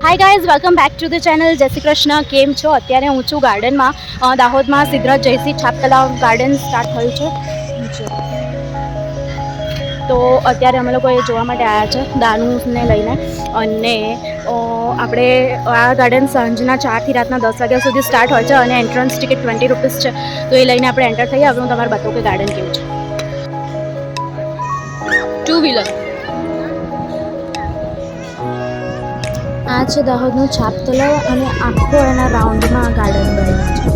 Hi guys, welcome back to the channel. જય શ્રી કૃષ્ણ. કેમ છો? અત્યારે હું છું ગાર્ડનમાં, દાહોદમાં સિદ્ધરાજ જયસિંહ છાપ તલાવ ગાર્ડન સ્ટાર્ટ થયું છે. તો અત્યારે અમે લોકો એ જોવા માટે આવ્યા છે દાનુને લઈને. અને આપણે આ ગાર્ડન સાંજના 4 થી રાતના 10 વાગ્યા સુધી સ્ટાર્ટ હોય છે અને એન્ટ્રન્સ ટિકિટ 20 રૂપીસ છે. તો એ લઈને આપણે એન્ટર થઈએ. હવે હું તમારે બતાવું કે ગાર્ડન કેવું છે. 2 વ્હીલર. આ છે દાહોદનું છાપ તલાવ અને આખો એના રાઉન્ડમાં ગાર્ડન બનેલું છે.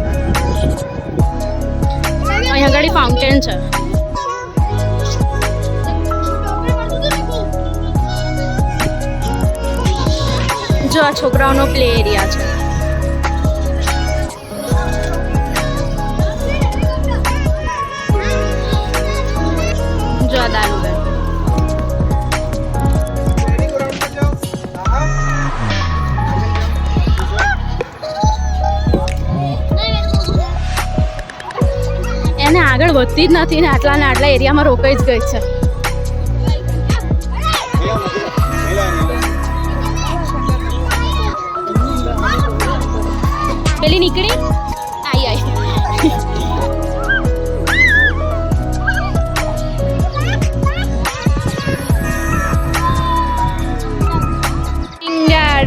અહીંયા આગળ ફાઉન્ટેન છે. જો આ છોકરાઓનો પ્લે એરિયા છે. જો આ દારૂ એને આગળ વધતી જ નથી ને આટલા એરિયામાં રોકાઈ જ ગઈ છે. પેલી નીકળી આઈ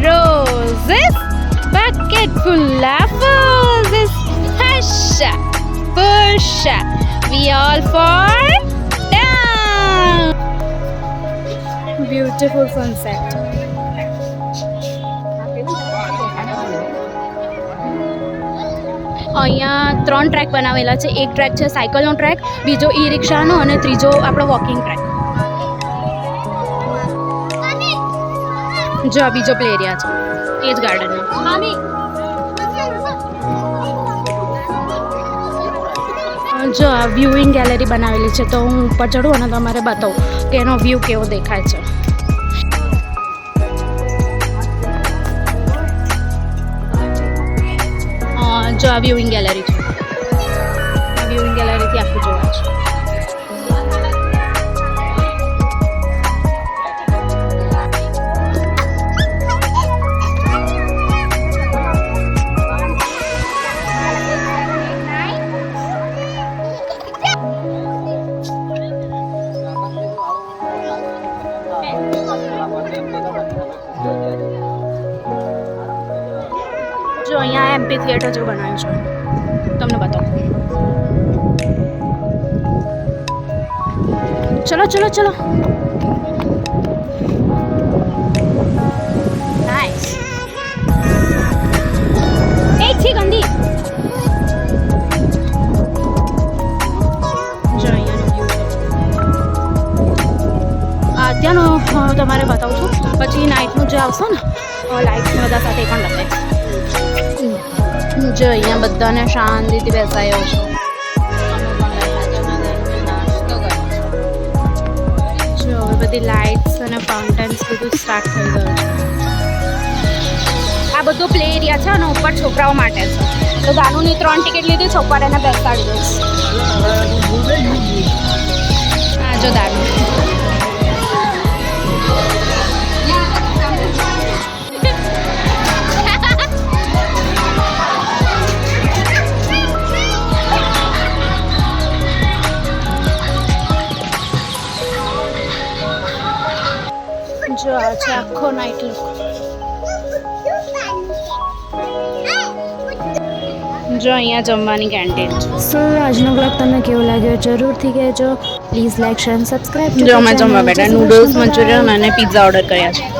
roses, bucket full of roses. Hasha, pusha, we all fall down. Beautiful sunset. અહીંયા 3 ટ્રેક બનાવેલા છે. એક ટ્રેક છે સાયકલનો ટ્રેક, બીજો ઈ રિક્ષાનો અને ત્રીજો આપણો વોકિંગ ટ્રેક. જો આ બીજો પ્લે એરિયા છે એ જ ગાર્ડનમાં. જો આ વ્યુઇંગ ગેલેરી બનાવેલી છે. તો હું ઉપર ચડું અને તમારે બતાવું કે એનો વ્યૂ કેવો દેખાય છે. જો આ વ્યુઇંગ ગેલેરી છે. વ્યુઇંગ ગેલેરીથી આખું જોવા છે. જો અહીંયા એમપી થિયેટર જેવું બનાવ્યું છે. તમને બતાવું. ચલો ચલો ચલો. નાઈસ. એક છે ગંદી. જો અહીંયા અત્યારનું તમારે બતાવું છું. પછી નાઇટનું જે આવશે ને લાઇટ્સને બધા સાથે પણ બતાવીશ. જો અહીંયા બધાને શાંતિથી બેસાયો છે. જો હવે બધી લાઇટ્સ અને ફાઉન્ટેન્સ બધું સ્ટાર્ટ થઈ ગયું છે. આ બધો પ્લે એરિયા છે અને ઉપર છોકરાઓ માટે છે. તો દાનુની 3 ટિકિટ લીધી છે. ઉપર એને બેસાડી દઈશ. હા જો દાનુ. જો આ છે આખો નાઇટ લુક. જો અહીંયા જમવાની કેન્ટીન છે. સો આજનો બ્લોગ તમને કેવો લાગ્યો જરૂરથી કહેજો. પ્લીઝ લાઈક શેર અને સબસ્ક્રાઇબ. જો અમે જમવા બેઠા. નૂડલ્સ, મંચુરિયન અને પિઝા ઓર્ડર કર્યા છે.